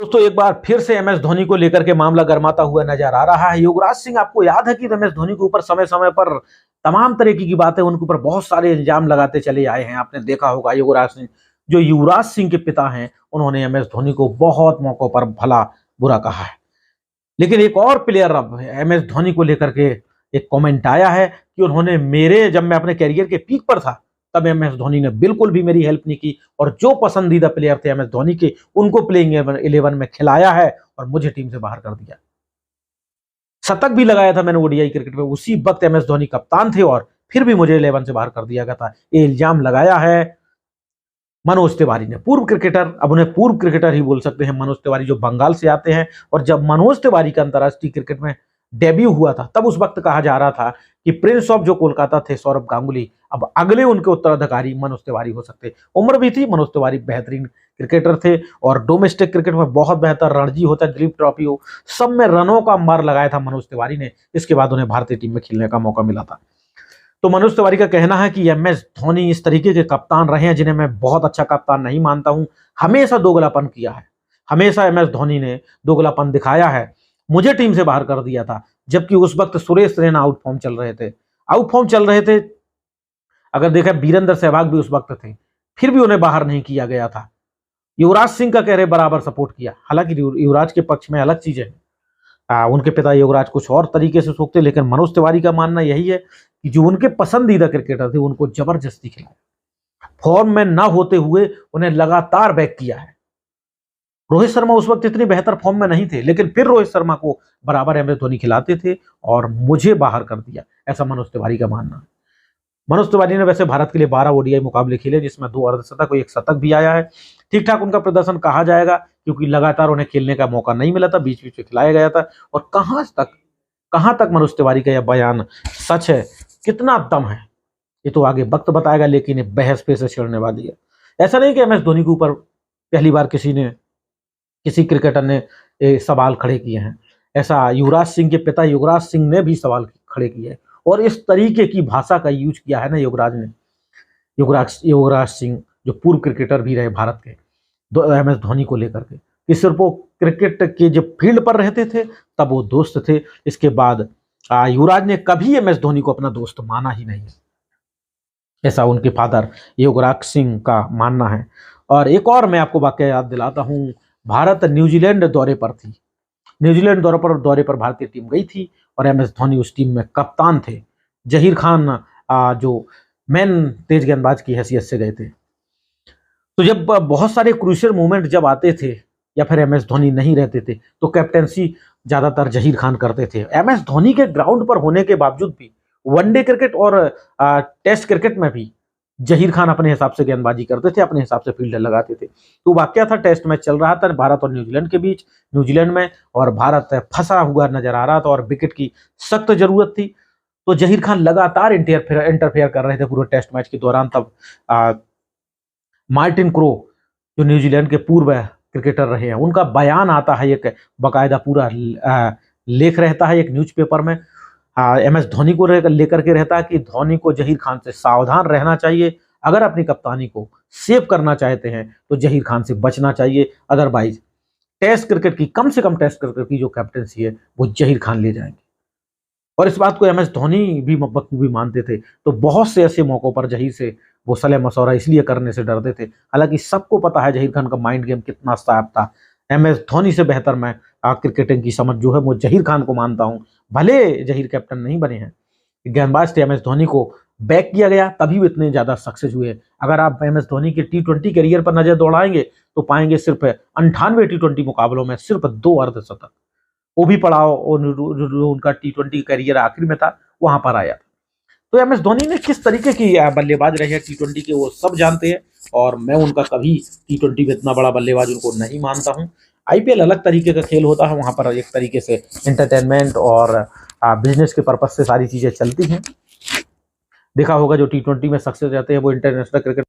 दोस्तों एक बार फिर से एमएस धोनी को लेकर के मामला गर्माता हुआ नजर आ रहा है। युवराज सिंह, आपको याद है कि एमएस धोनी के ऊपर समय समय पर तमाम तरीके की बातें, उनके ऊपर बहुत सारे इल्जाम लगाते चले आए हैं। आपने देखा होगा युवराज सिंह, जो युवराज सिंह के पिता हैं, उन्होंने एमएस धोनी को बहुत मौकों पर भला बुरा कहा है। लेकिन एक और प्लेयर अब एमएस धोनी को लेकर के एक कमेंट आया है कि उन्होंने जब मैं अपने कैरियर के पीक पर था तब एमएस धोनी ने बिल्कुल भी मेरी हेल्प नहीं की, और जो पसंदीदा प्लेयर थे एमएस धोनी के, उनको प्लेइंग 11 में खिलाया है और मुझे टीम से बाहर कर दिया। शतक भी लगाया था मैंने ओडीआई क्रिकेट में, उसी वक्त एमएस धोनी कप्तान थे और फिर भी मुझे 11 से बाहर कर दिया गया था। ये इल्जाम लगाया है मनोज तिवारी ने, पूर्व क्रिकेटर। अब उन्हें पूर्व क्रिकेटर ही बोल सकते हैं मनोज तिवारी, जो बंगाल से आते हैं। और जब मनोज तिवारी का अंतर्राष्ट्रीय क्रिकेट में डेब्यू हुआ था, तब उस वक्त कहा जा रहा था कि प्रिंस ऑफ जो कोलकाता थे सौरभ गांगुली, अब अगले उनके उत्तराधिकारी मनोज तिवारी हो सकते। उम्र भी थी, मनोज तिवारी बेहतरीन क्रिकेटर थे और डोमेस्टिक क्रिकेट में बहुत बेहतर, रणजी होता, दिलीप ट्रॉफी हो, सब में रनों का अंबार लगाया था मनोज तिवारी ने। इसके बाद उन्हें भारतीय टीम में खेलने का मौका मिला था। तो मनोज तिवारी का कहना है कि एमएस धोनी इस तरीके के कप्तान रहे हैं जिन्हें मैं बहुत अच्छा कप्तान नहीं मानता हूं। हमेशा दोगलापन किया है, हमेशा एमएस धोनी ने दोगलापन दिखाया है। मुझे टीम से बाहर कर दिया था, जबकि उस वक्त सुरेश रैना आउट फॉर्म चल रहे थे। अगर देखा, वीरेंद्र सहवाग भी उस वक्त थे, फिर भी उन्हें बाहर नहीं किया गया था। युवराज सिंह का कह रहे बराबर सपोर्ट किया। हालांकि युवराज के पक्ष में अलग चीजें हैं, उनके पिता युवराज कुछ और तरीके से सोचते, लेकिन मनोज तिवारी का मानना यही है कि जो उनके पसंदीदा क्रिकेटर थे उनको जबरदस्ती खिलाया, फॉर्म में ना होते हुए उन्हें लगातार बैक किया है। रोहित शर्मा उस वक्त इतनी बेहतर फॉर्म में नहीं थे, लेकिन फिर रोहित शर्मा को बराबर एमएस धोनी खिलाते थे और मुझे बाहर कर दिया, ऐसा मनोज तिवारी का मानना है। मनोज तिवारी ने वैसे भारत के लिए 12 ओडीआई मुकाबले खेले, जिसमें 2 अर्धशतक और 1 शतक भी आया है। ठीक ठाक उनका प्रदर्शन कहा जाएगा, क्योंकि लगातार उन्हें खेलने का मौका नहीं मिला था, बीच बीच में खिलाया गया था। और कहां तक मनोज तिवारी का यह बयान सच है, कितना दम है, ये तो आगे वक्त बताएगा। लेकिन ये बहस पे से छिड़ने वाली है। ऐसा नहीं कि एमएस धोनी के ऊपर पहली बार किसी क्रिकेटर ने सवाल खड़े किए हैं। ऐसा युवराज सिंह के पिता युवराज सिंह ने भी सवाल खड़े किए हैं, और इस तरीके की भाषा का यूज किया है ना युवराज सिंह, जो पूर्व क्रिकेटर भी रहे भारत के, एमएस धोनी को लेकर के, कि सिर्फ वो क्रिकेट के जब फील्ड पर रहते थे तब वो दोस्त थे। इसके बाद युवराज ने कभी एमएस धोनी को अपना दोस्त माना ही नहीं, ऐसा उनके फादर युवराज सिंह का मानना है। और एक और मैं आपको वाकया याद दिलाता हूं, भारत न्यूजीलैंड दौरे पर थी। न्यूजीलैंड दौरे पर भारतीय टीम गई थी और एमएस धोनी उस टीम में कप्तान थे। जहीर खान जो मैन तेज गेंदबाज की हैसियत से गए थे। तो जब बहुत सारे क्रूशियल मोमेंट जब आते थे या फिर एमएस धोनी नहीं रहते थे, तो कैप्टेंसी ज्यादातर जहीर खान करते थे। एमएस धोनी के ग्राउंड पर होने के बावजूद भी वनडे क्रिकेट और टेस्ट क्रिकेट में भी जहीर खान अपने हिसाब से गेंदबाजी करते थे, अपने हिसाब से फील्डर लगाते थे। तो वाकया था, टेस्ट मैच चल रहा था भारत और न्यूजीलैंड के बीच, न्यूजीलैंड में, और भारत फंसा हुआ नजर आ रहा था और विकेट की सख्त जरूरत थी। तो जहीर खान लगातार इंटरफेयर कर रहे थे पूरे टेस्ट मैच के दौरान। तब मार्टिन क्रो, जो न्यूजीलैंड के पूर्व क्रिकेटर रहे हैं, उनका बयान आता है, एक बाकायदा पूरा लेख रहता है एक न्यूज़पेपर में, एमएस धोनी को लेकर के रहता है कि धोनी को जहीर खान से सावधान रहना चाहिए। अगर अपनी कप्तानी को सेव करना चाहते हैं तो जहीर खान से बचना चाहिए, अदरवाइज टेस्ट क्रिकेट की, कम से कम टेस्ट क्रिकेट की जो कैप्टेंसी है वो जहीर खान ले जाएंगे। और इस बात को एमएस धोनी भी बखूबी मानते थे। तो बहुत से ऐसे मौकों पर जहीर से वो सलाह मशवरा इसलिए करने से डरते थे। हालांकि सबको पता है जहीर खान का माइंड गेम कितना साफ था। एमएस धोनी से बेहतर मैं क्रिकेटिंग की समझ जो है वो जहीर खान को मानता हूं। भले जहीर कैप्टन नहीं बने हैं, गेंदबाज थे, एमएस धोनी को बैक किया गया तभी वो इतने ज्यादा सक्सेस हुए। अगर आप एमएस धोनी के T20 करियर पर नजर दौड़ाएंगे तो पाएंगे सिर्फ 98 T20 मुकाबलों में सिर्फ 2 अर्धशतक, वो भी पड़ाव उनका T20 करियर आखिर में था, वहां पर आया। तो एमएस धोनी ने किस तरीके की बल्लेबाज रहे हैं T20 के, वो सब जानते हैं। और मैं उनका कभी T20 में इतना बड़ा बल्लेबाज उनको नहीं मानता हूं। आईपीएल अलग तरीके का खेल होता है, वहां पर एक तरीके से एंटरटेनमेंट और बिजनेस के पर्पज से सारी चीजें चलती हैं। देखा होगा जो T20 में सक्सेस रहते हैं वो इंटरनेशनल क्रिकेट